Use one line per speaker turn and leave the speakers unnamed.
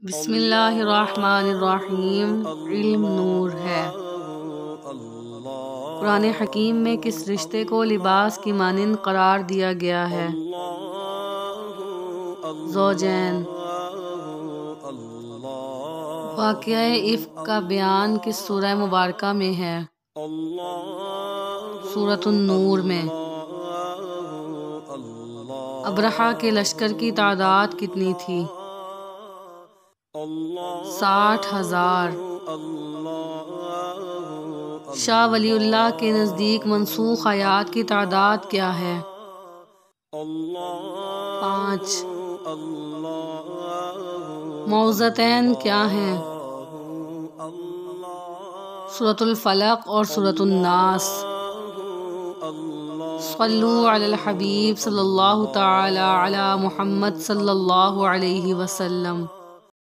بسم اللہ الرحمن الرحیم۔ علم نور ہے۔ قرآن حکیم میں کس رشتے کو لباس کی مانند قرار دیا گیا ہے؟ زوجین۔ واقعہ افک کا بیان کس سورہ مبارکہ میں ہے؟ سورۃ النور میں۔ ابرہہ کے لشکر کی تعداد کتنی تھی؟ 60,000۔ شاہ ولی اللہ کے نزدیک منسوخ آیات کی تعداد کیا ہے؟ 5۔ معوذتین کیا ہیں؟ سورۃ الفلق اور سورۃ الناس۔ صلو علی الحبیب صلی اللہ تعالی علی محمد صلی اللہ علیہ وسلم۔